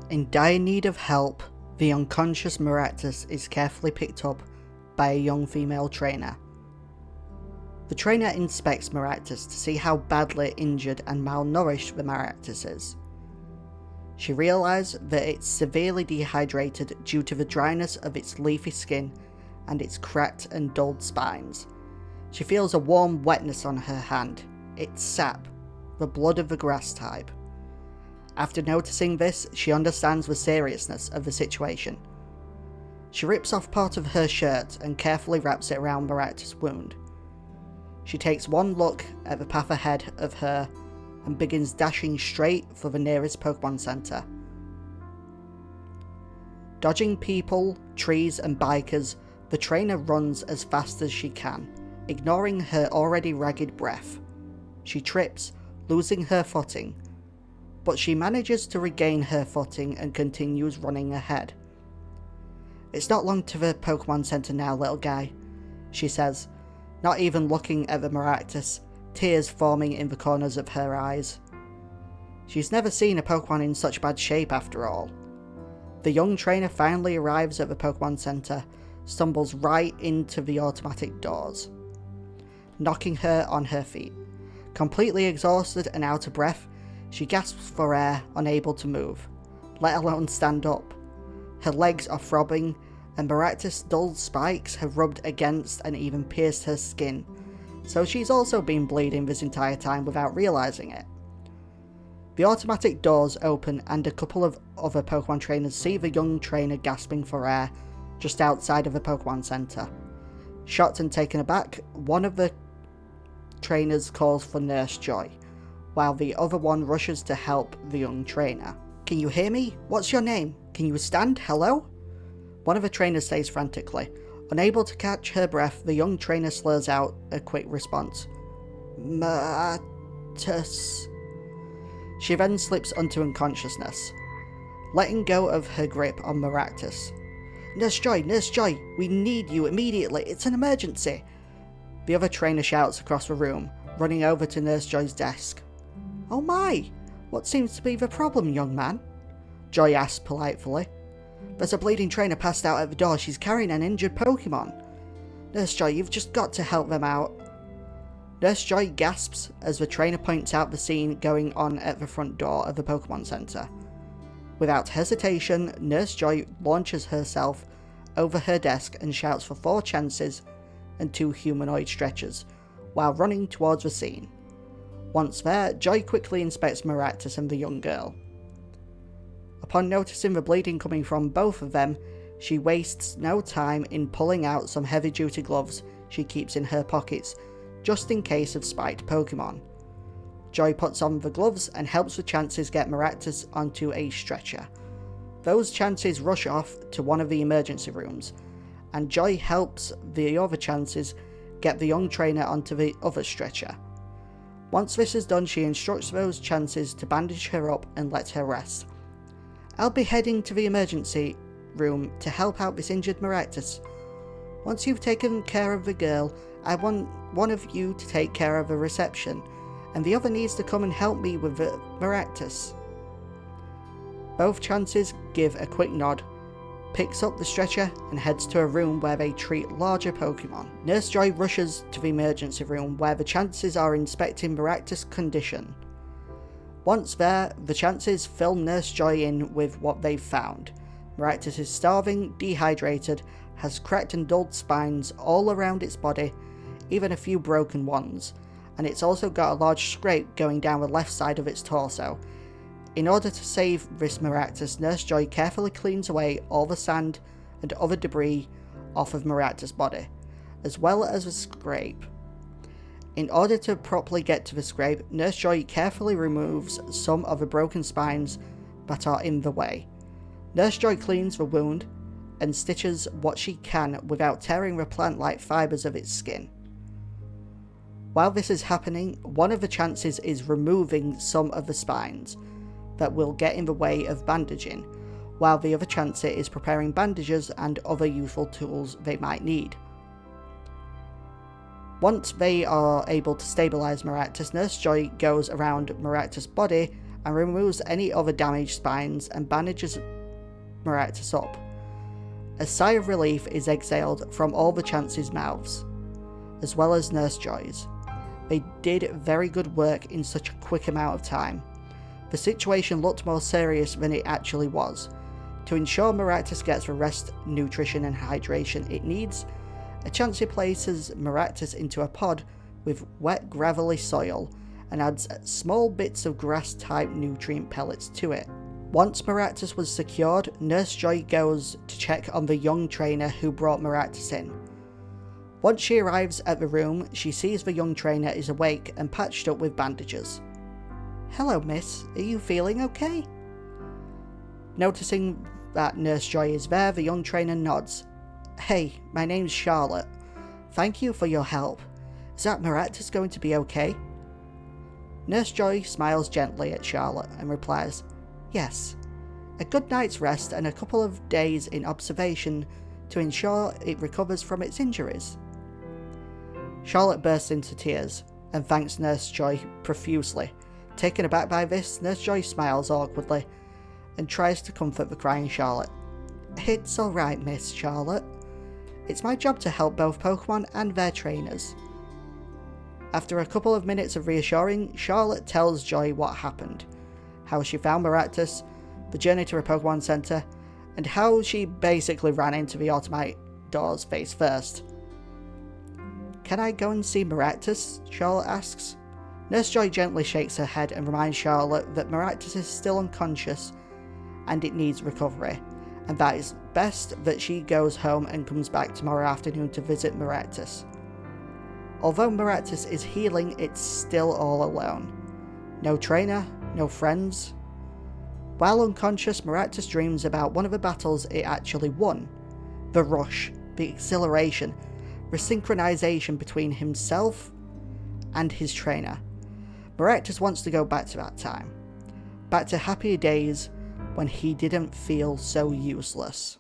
In dire need of help, the unconscious Maractus is carefully picked up by a young female trainer. The trainer inspects Maractus to see how badly injured and malnourished the Maractus is. She realises that it's severely dehydrated due to the dryness of its leafy skin and its cracked and dulled spines. She feels a warm wetness on her hand. It's sap, the blood of the grass type. After noticing this, she understands the seriousness of the situation. She rips off part of her shirt and carefully wraps it around Maractus' wound. She takes one look at the path ahead of her and begins dashing straight for the nearest Pokémon Center. Dodging people, trees and bikers, the trainer runs as fast as she can, ignoring her already ragged breath. She trips, losing her footing, but she manages to regain her footing and continues running ahead. "It's not long to the Pokémon Center now, little guy," she says, not even looking at the Maractus, tears forming in the corners of her eyes. She's never seen a Pokémon in such bad shape after all. The young trainer finally arrives at the Pokémon Center, stumbles right into the automatic doors, knocking her on her feet. Completely exhausted and out of breath, she gasps for air, unable to move, let alone stand up. Her legs are throbbing, and Maractus' dull spikes have rubbed against and even pierced her skin, so she's also been bleeding this entire time without realising it. The automatic doors open and a couple of other Pokémon trainers see the young trainer gasping for air just outside of the Pokémon Center. Shocked and taken aback, one of the trainers calls for Nurse Joy, while the other one rushes to help the young trainer. "Can you hear me? What's your name? Can you stand? Hello?" One of the trainers says frantically. Unable to catch her breath, the young trainer slurs out a quick response. "Maractus." She then slips onto unconsciousness, letting go of her grip on Maractus. Nurse Joy, we need you immediately, it's an emergency." The other trainer shouts across the room, running over to Nurse Joy's desk. "Oh my, what seems to be the problem, young man?" Joy asks politely. "There's a bleeding trainer passed out at the door. She's carrying an injured Pokemon. Nurse Joy, you've just got to help them out." Nurse Joy gasps as the trainer points out the scene going on at the front door of the Pokemon Center. Without hesitation, Nurse Joy launches herself over her desk and shouts for 4 chances and 2 humanoid stretchers, while running towards the scene. Once there, Joy quickly inspects Maractus and the young girl. Upon noticing the bleeding coming from both of them, she wastes no time in pulling out some heavy-duty gloves she keeps in her pockets, just in case of spiked Pokemon. Joy puts on the gloves and helps the Chances get Maractus onto a stretcher. Those Chances rush off to one of the emergency rooms, and Joy helps the other Chances get the young trainer onto the other stretcher. Once this is done, she instructs those Chances to bandage her up and let her rest. "I'll be heading to the emergency room to help out this injured Maractus. Once you've taken care of the girl, I want one of you to take care of the reception, and the other needs to come and help me with the Maractus." Both Chances give a quick nod, picks up the stretcher and heads to a room where they treat larger Pokemon. Nurse Joy rushes to the emergency room where the Chances are inspecting Maractus' condition. Once there, the Chances fill Nurse Joy in with what they've found. Maractus is starving, dehydrated, has cracked and dulled spines all around its body, even a few broken ones, and it's also got a large scrape going down the left side of its torso. In order to save this Maractus, Nurse Joy carefully cleans away all the sand and other debris off of Maractus' body, as well as the scrape. In order to properly get to the scrape, Nurse Joy carefully removes some of the broken spines that are in the way. Nurse Joy cleans the wound and stitches what she can without tearing the plant-like fibres of its skin. While this is happening, one of the Chances is removing some of the spines that will get in the way of bandaging, while the other Chance is preparing bandages and other useful tools they might need. Once they are able to stabilise Maractus, Nurse Joy goes around Maractus' body and removes any other damaged spines and bandages Maractus up. A sigh of relief is exhaled from all the Chance's mouths, as well as Nurse Joy's. They did very good work in such a quick amount of time. The situation looked more serious than it actually was. To ensure Maractus gets the rest, nutrition and hydration it needs, a Chance places Maractus into a pod with wet gravelly soil and adds small bits of grass type nutrient pellets to it. Once Maractus was secured, Nurse Joy goes to check on the young trainer who brought Maractus in. Once she arrives at the room, she sees the young trainer is awake and patched up with bandages. "Hello, miss. Are you feeling okay?" Noticing that Nurse Joy is there, the young trainer nods. "Hey, my name's Charlotte. Thank you for your help. Is that Maractus going to be okay?" Nurse Joy smiles gently at Charlotte and replies, "Yes. A good night's rest and a couple of days in observation to ensure it recovers from its injuries." Charlotte bursts into tears and thanks Nurse Joy profusely. Taken aback by this, Nurse Joy smiles awkwardly and tries to comfort the crying Charlotte. "It's alright, Miss Charlotte. It's my job to help both Pokémon and their trainers." After a couple of minutes of reassuring, Charlotte tells Joy what happened, how she found Maractus, the journey to a Pokémon Center, and how she basically ran into the automatic doors face first. "Can I go and see Maractus?" Charlotte asks. Nurse Joy gently shakes her head and reminds Charlotte that Maractus is still unconscious and it needs recovery, and that it's best that she goes home and comes back tomorrow afternoon to visit Maractus. Although Maractus is healing, it's still all alone. No trainer, no friends. While unconscious, Maractus dreams about one of the battles it actually won. The rush, the exhilaration, the synchronization between himself and his trainer. Maractus wants to go back to that time. Back to happier days when he didn't feel so useless.